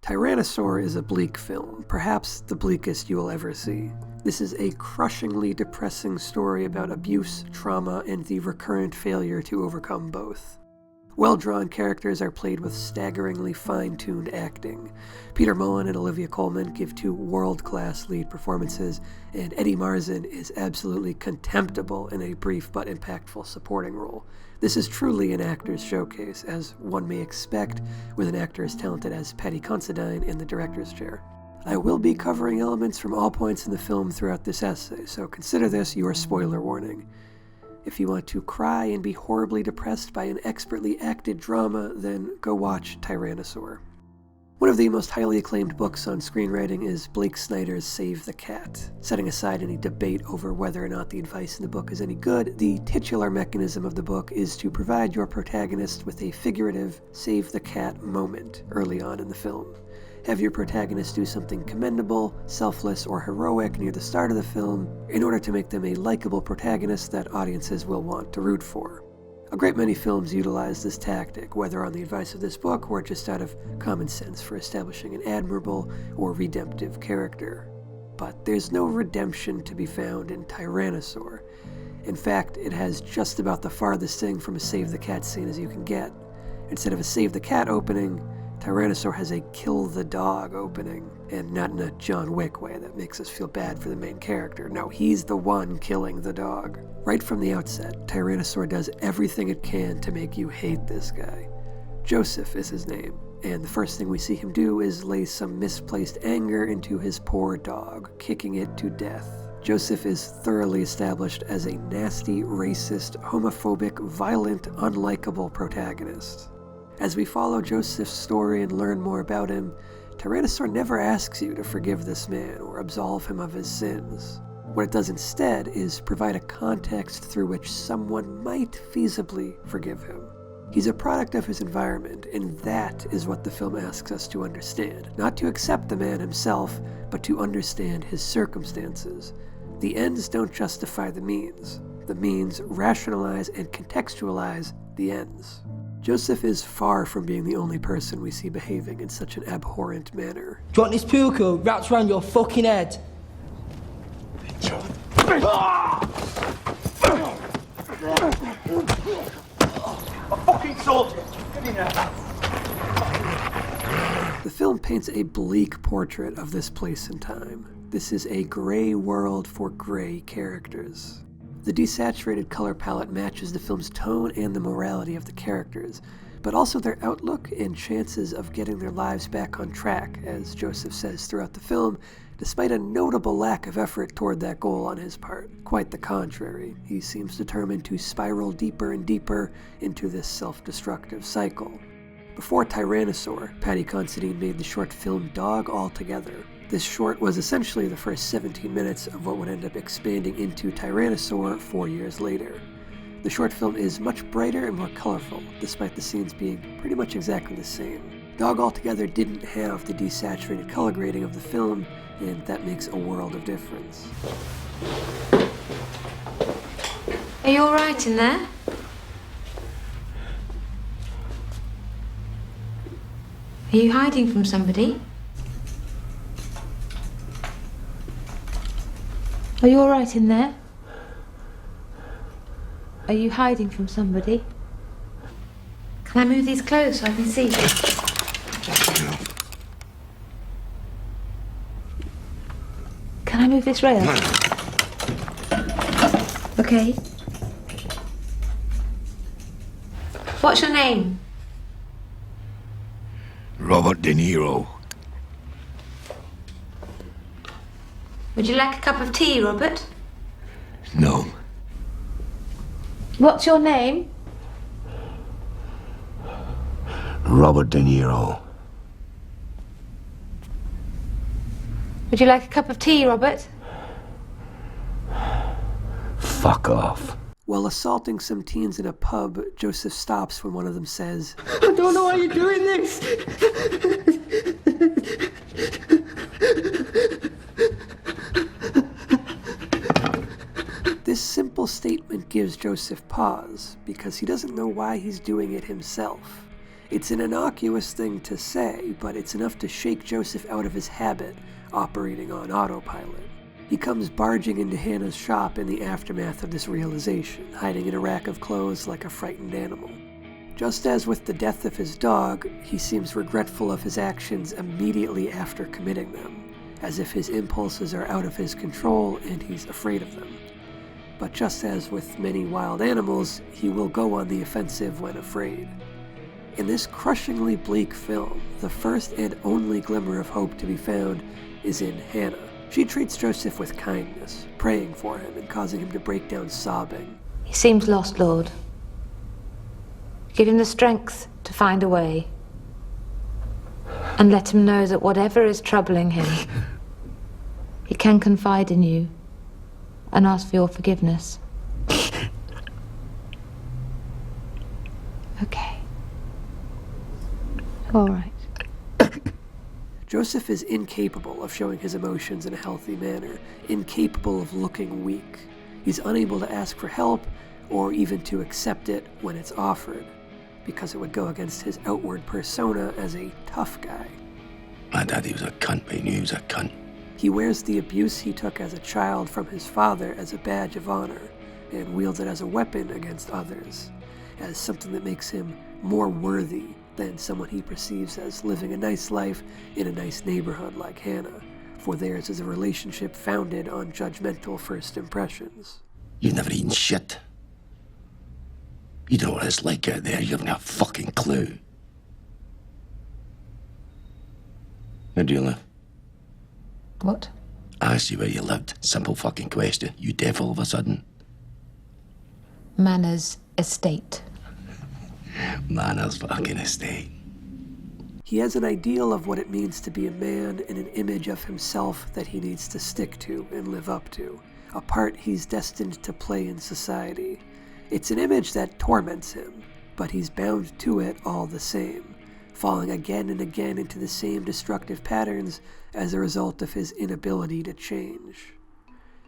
Tyrannosaur is a bleak film, perhaps the bleakest you will ever see. This is a crushingly depressing story about abuse, trauma, and the recurrent failure to overcome both. Well-drawn characters are played with staggeringly fine-tuned acting. Peter Mullan and Olivia Colman give two world-class lead performances, and Eddie Marsan is absolutely contemptible in a brief but impactful supporting role. This is truly an actor's showcase, as one may expect with an actor as talented as Paddy Considine in the director's chair. I will be covering elements from all points in the film throughout this essay, so consider this your spoiler warning. If you want to cry and be horribly depressed by an expertly acted drama, then go watch Tyrannosaur. One of the most highly acclaimed books on screenwriting is Blake Snyder's Save the Cat. Setting aside any debate over whether or not the advice in the book is any good, the titular mechanism of the book is to provide your protagonist with a figurative save the cat moment early on in the film. Have your protagonist do something commendable, selfless, or heroic near the start of the film in order to make them a likable protagonist that audiences will want to root for. A great many films utilize this tactic, whether on the advice of this book or just out of common sense for establishing an admirable or redemptive character. But there's no redemption to be found in Tyrannosaur. In fact, it has just about the farthest thing from a save the cat scene as you can get. Instead of a save the cat opening, Tyrannosaur has a kill the dog opening, and not in a John Wick way that makes us feel bad for the main character. No, he's the one killing the dog. Right from the outset, Tyrannosaur does everything it can to make you hate this guy. Joseph is his name, and the first thing we see him do is lay some misplaced anger into his poor dog, kicking it to death. Joseph is thoroughly established as a nasty, racist, homophobic, violent, unlikable protagonist. As we follow Joseph's story and learn more about him, Tyrannosaur never asks you to forgive this man or absolve him of his sins. What it does instead is provide a context through which someone might feasibly forgive him. He's a product of his environment, and that is what the film asks us to understand. Not to accept the man himself, but to understand his circumstances. The ends don't justify the means. The means rationalize and contextualize the ends. Joseph is far from being the only person we see behaving in such an abhorrent manner. Do you want this puka wrapped around your fucking head? A fucking soldier! Get in there! The film paints a bleak portrait of this place and time. This is a gray world for gray characters. The desaturated color palette matches the film's tone and the morality of the characters, but also their outlook and chances of getting their lives back on track, as Joseph says throughout the film, despite a notable lack of effort toward that goal on his part. Quite the contrary, he seems determined to spiral deeper and deeper into this self-destructive cycle. Before Tyrannosaur, Paddy Considine made the short film Dog Altogether. This short was essentially the first 17 minutes of what would end up expanding into Tyrannosaur 4 years later. The short film is much brighter and more colorful, despite the scenes being pretty much exactly the same. Dog Altogether didn't have the desaturated color grading of the film, and that makes a world of difference. Are you alright in there? Are you hiding from somebody? Are you alright in there? Are you hiding from somebody? Can I move these clothes so I can see? Can I move this rail? Okay. What's your name? Robert De Niro. Would you like a cup of tea, Robert? No. What's your name? Robert De Niro. Would you like a cup of tea, Robert? Fuck off. While assaulting some teens in a pub, Joseph stops when one of them says, I don't know why you're doing this! This simple statement gives Joseph pause, because he doesn't know why he's doing it himself. It's an innocuous thing to say, but it's enough to shake Joseph out of his habit, operating on autopilot. He comes barging into Hannah's shop in the aftermath of this realization, hiding in a rack of clothes like a frightened animal. Just as with the death of his dog, he seems regretful of his actions immediately after committing them, as if his impulses are out of his control and he's afraid of them. But just as with many wild animals, he will go on the offensive when afraid. In this crushingly bleak film, the first and only glimmer of hope to be found is in Hannah. She treats Joseph with kindness, praying for him and causing him to break down sobbing. He seems lost, Lord. Give him the strength to find a way. And let him know that whatever is troubling him, he can confide in you and ask for your forgiveness. Okay. All right. Joseph is incapable of showing his emotions in a healthy manner, incapable of looking weak. He's unable to ask for help or even to accept it when it's offered, because it would go against his outward persona as a tough guy. My daddy was a cunt, but he knew he was a cunt. He wears the abuse he took as a child from his father as a badge of honor, and wields it as a weapon against others, as something that makes him more worthy than someone he perceives as living a nice life in a nice neighborhood like Hannah, for theirs is a relationship founded on judgmental first impressions. You've never eaten shit. You don't know what it's like out there, you haven't a fucking clue. Where do you live? What? I asked you where you lived. Simple fucking question. You deaf all of a sudden? Manners estate. Manners fucking estate. He has an ideal of what it means to be a man and an image of himself that he needs to stick to and live up to, a part he's destined to play in society. It's an image that torments him, but he's bound to it all the same, falling again and again into the same destructive patterns as a result of his inability to change.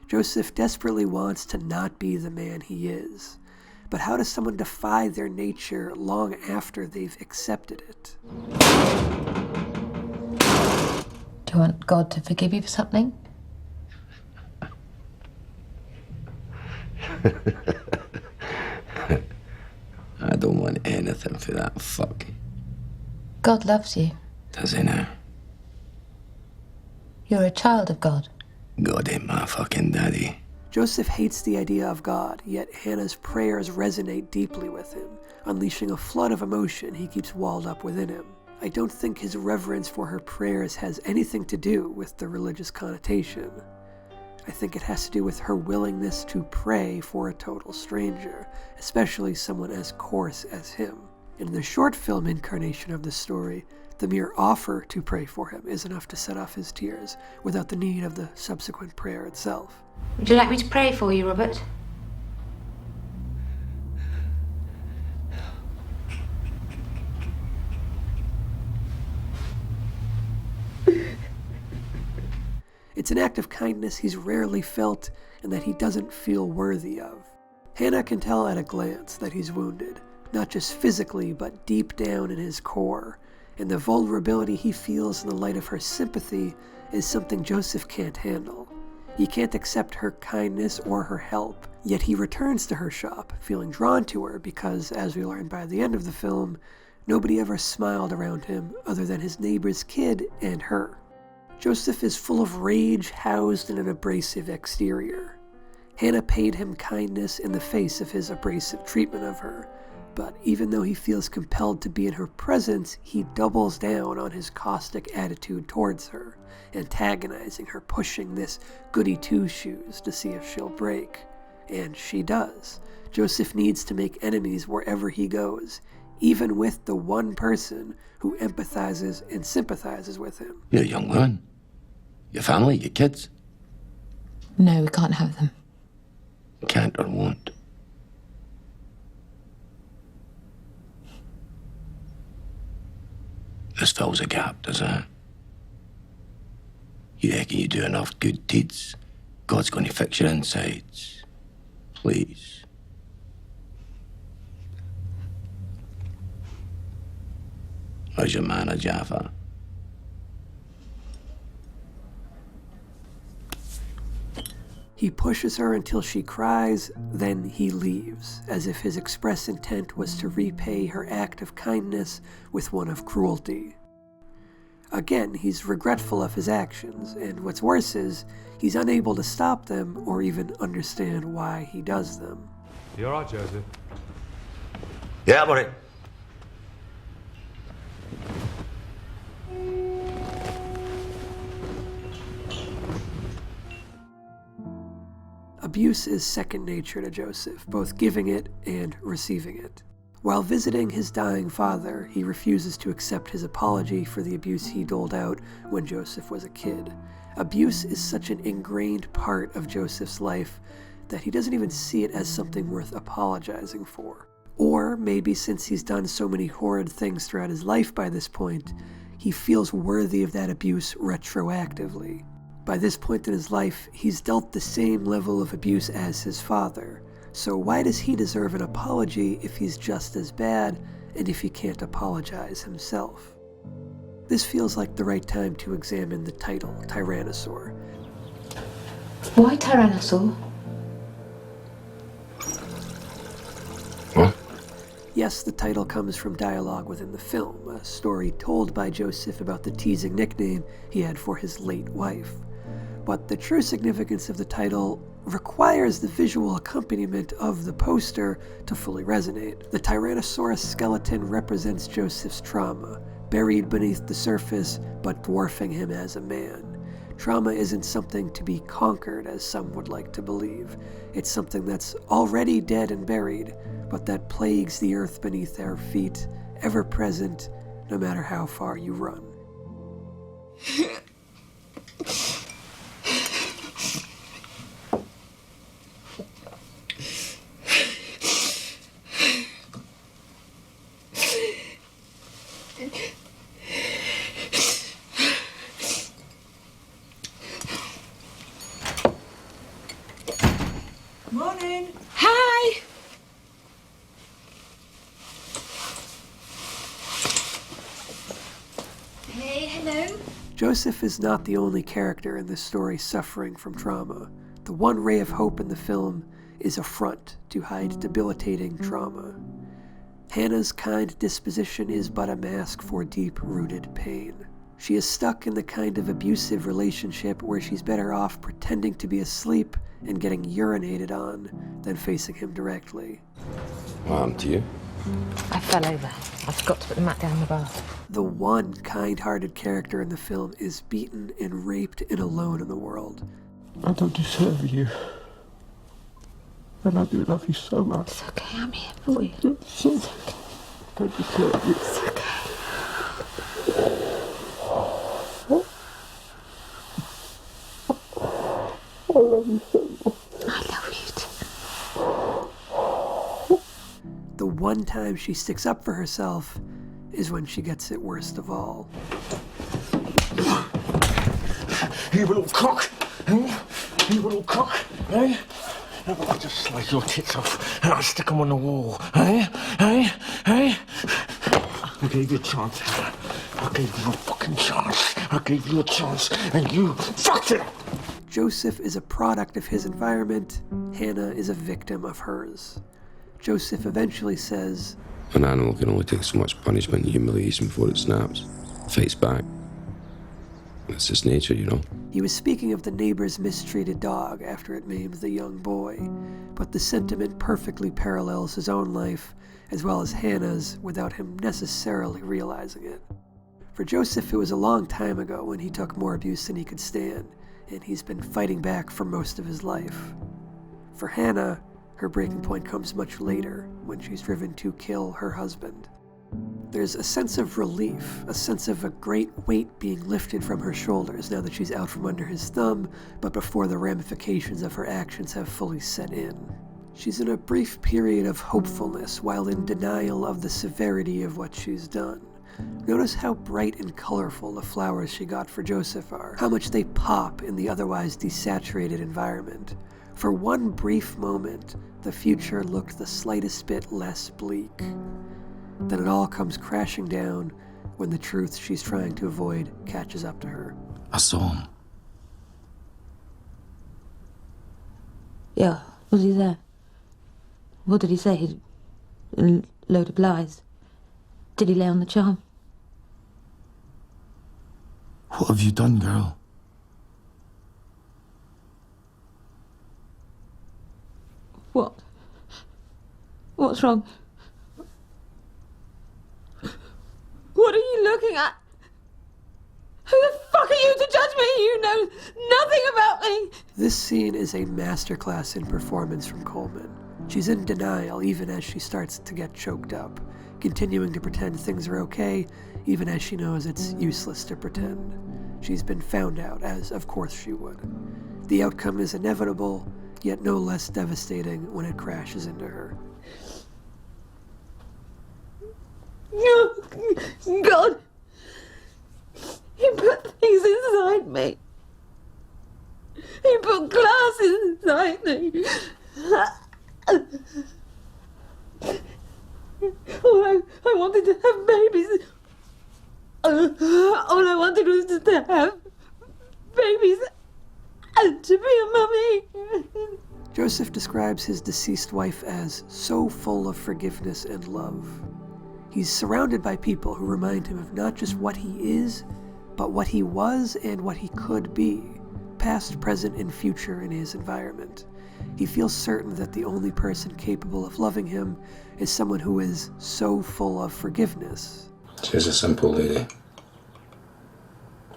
Joseph desperately wants to not be the man he is, but how does someone defy their nature long after they've accepted it? Do you want God to forgive you for something? I don't want anything for that fuck. God loves you. Does he now? You're a child of God. God ain't my fucking daddy. Joseph hates the idea of God, yet Hannah's prayers resonate deeply with him, unleashing a flood of emotion he keeps walled up within him. I don't think his reverence for her prayers has anything to do with the religious connotation. I think it has to do with her willingness to pray for a total stranger, especially someone as coarse as him. In the short film incarnation of the story, the mere offer to pray for him is enough to set off his tears, without the need of the subsequent prayer itself. Would you like me to pray for you, Robert? It's an act of kindness he's rarely felt and that he doesn't feel worthy of. Hannah can tell at a glance that he's wounded, not just physically, but deep down in his core, and the vulnerability he feels in the light of her sympathy is something Joseph can't handle. He can't accept her kindness or her help, yet he returns to her shop, feeling drawn to her because, as we learn by the end of the film, nobody ever smiled around him other than his neighbor's kid and her. Joseph is full of rage housed in an abrasive exterior. Hannah paid him kindness in the face of his abrasive treatment of her, but even though he feels compelled to be in her presence, he doubles down on his caustic attitude towards her, antagonizing her, pushing this goody two-shoes to see if she'll break. And she does. Joseph needs to make enemies wherever he goes, even with the one person who empathizes and sympathizes with him. You're a young man. Your family, your kids. No, we can't have them. Can't or won't. This fills a gap, doesn't it? You reckon you do enough good deeds, God's going to fix your insides? Please. How's your manner, Jaffa? He pushes her until she cries, then he leaves, as if his express intent was to repay her act of kindness with one of cruelty. Again, he's regretful of his actions, and what's worse is, he's unable to stop them or even understand why he does them. You alright, Joseph? Yeah, buddy. Abuse is second nature to Joseph, both giving it and receiving it. While visiting his dying father, he refuses to accept his apology for the abuse he doled out when Joseph was a kid. Abuse is such an ingrained part of Joseph's life that he doesn't even see it as something worth apologizing for. Or maybe since he's done so many horrid things throughout his life by this point, he feels worthy of that abuse retroactively. By this point in his life, he's dealt the same level of abuse as his father. So why does he deserve an apology if he's just as bad and if he can't apologize himself? This feels like the right time to examine the title, Tyrannosaur. Why Tyrannosaur? What? Yes, the title comes from dialogue within the film, a story told by Joseph about the teasing nickname he had for his late wife. But the true significance of the title requires the visual accompaniment of the poster to fully resonate. The Tyrannosaurus skeleton represents Joseph's trauma, buried beneath the surface but dwarfing him as a man. Trauma isn't something to be conquered, as some would like to believe. It's something that's already dead and buried, but that plagues the earth beneath our feet, ever present, no matter how far you run. Morning. Hi! Hey, hello. Joseph is not the only character in this story suffering from trauma. The one ray of hope in the film is a front to hide debilitating trauma. Hannah's kind disposition is but a mask for deep-rooted pain. She is stuck in the kind of abusive relationship where she's better off pretending to be asleep and getting urinated on than facing him directly. What happened to you? I fell over. I forgot to put the mat down in the bath. The one kind-hearted character in the film is beaten and raped and alone in the world. I don't deserve you. And I do love you so much. It's okay, I'm here for you. It's okay. I don't deserve you. It's okay. I love you so much. I love you too. The one time she sticks up for herself is when she gets it worst of all. You little cock! Eh? You little cock! Eh? I'll just slice your tits off and I'll stick them on the wall. Eh? Eh? Eh? I gave you a chance, Hannah. I gave you a fucking chance. I gave you a chance and you fucked it up! Joseph is a product of his environment. Hannah is a victim of hers. Joseph eventually says, An animal can only take so much punishment and humiliation before it snaps. Fights back. That's just nature, you know. He was speaking of the neighbor's mistreated dog after it maimed the young boy, but the sentiment perfectly parallels his own life, as well as Hannah's, without him necessarily realizing it. For Joseph, it was a long time ago when he took more abuse than he could stand, and he's been fighting back for most of his life. For Hannah, her breaking point comes much later, when she's driven to kill her husband. There's a sense of relief, a sense of a great weight being lifted from her shoulders now that she's out from under his thumb, but before the ramifications of her actions have fully set in. She's in a brief period of hopefulness while in denial of the severity of what she's done. Notice how bright and colorful the flowers she got for Joseph are, how much they pop in the otherwise desaturated environment. For one brief moment, the future looked the slightest bit less bleak. Then it all comes crashing down when the truth she's trying to avoid catches up to her. I saw him. Yeah, was he there? What did he say? A load of lies. Did he lay on the charm? What have you done, girl? What? What's wrong? What are you looking at? Who the fuck are you to judge me? You know nothing about me! This scene is a masterclass in performance from Colman. She's in denial even as she starts to get choked up, continuing to pretend things are okay even as she knows it's useless to pretend. She's been found out, as of course she would. The outcome is inevitable, yet no less devastating when it crashes into her. God! He put things inside me. He put glass inside me. I wanted to have babies. All I wanted was to have babies and to be a mummy. Joseph describes his deceased wife as so full of forgiveness and love. He's surrounded by people who remind him of not just what he is, but what he was and what he could be, past, present, and future in his environment. He feels certain that the only person capable of loving him is someone who is so full of forgiveness. She's a simple lady.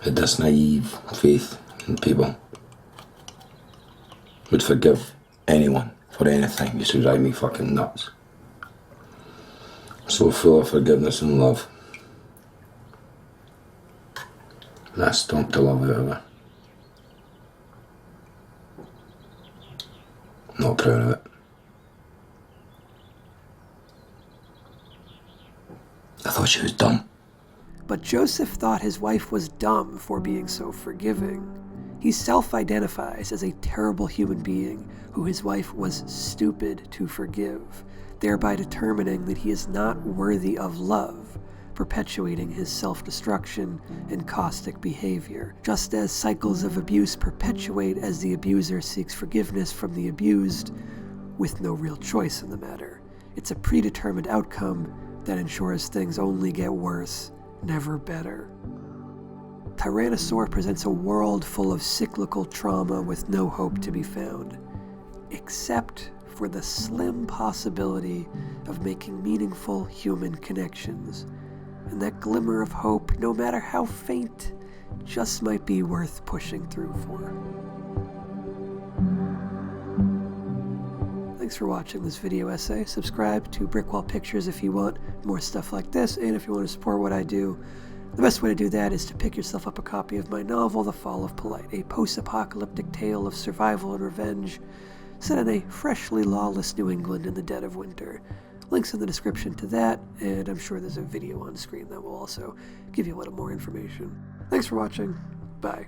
Had this naive faith in people. Would forgive anyone for anything. Used to drive me fucking nuts. So full of forgiveness and love. And I stomped the love out of her. Not proud of it. I thought she was dumb. But Joseph thought his wife was dumb for being so forgiving. He self-identifies as a terrible human being who his wife was stupid to forgive, thereby determining that he is not worthy of love, perpetuating his self-destruction and caustic behavior, just as cycles of abuse perpetuate as the abuser seeks forgiveness from the abused, with no real choice in the matter. It's a predetermined outcome that ensures things only get worse, never better. Tyrannosaur presents a world full of cyclical trauma with no hope to be found, except for the slim possibility of making meaningful human connections. And that glimmer of hope, no matter how faint, just might be worth pushing through for. Thanks for watching this video essay. Subscribe to Brickwall Pictures if you want more stuff like this, and if you want to support what I do. The best way to do that is to pick yourself up a copy of my novel, The Fall of Polite, a post-apocalyptic tale of survival and revenge set in a freshly lawless New England in the dead of winter. Links in the description to that, and I'm sure there's a video on screen that will also give you a little more information. Thanks for watching. Bye.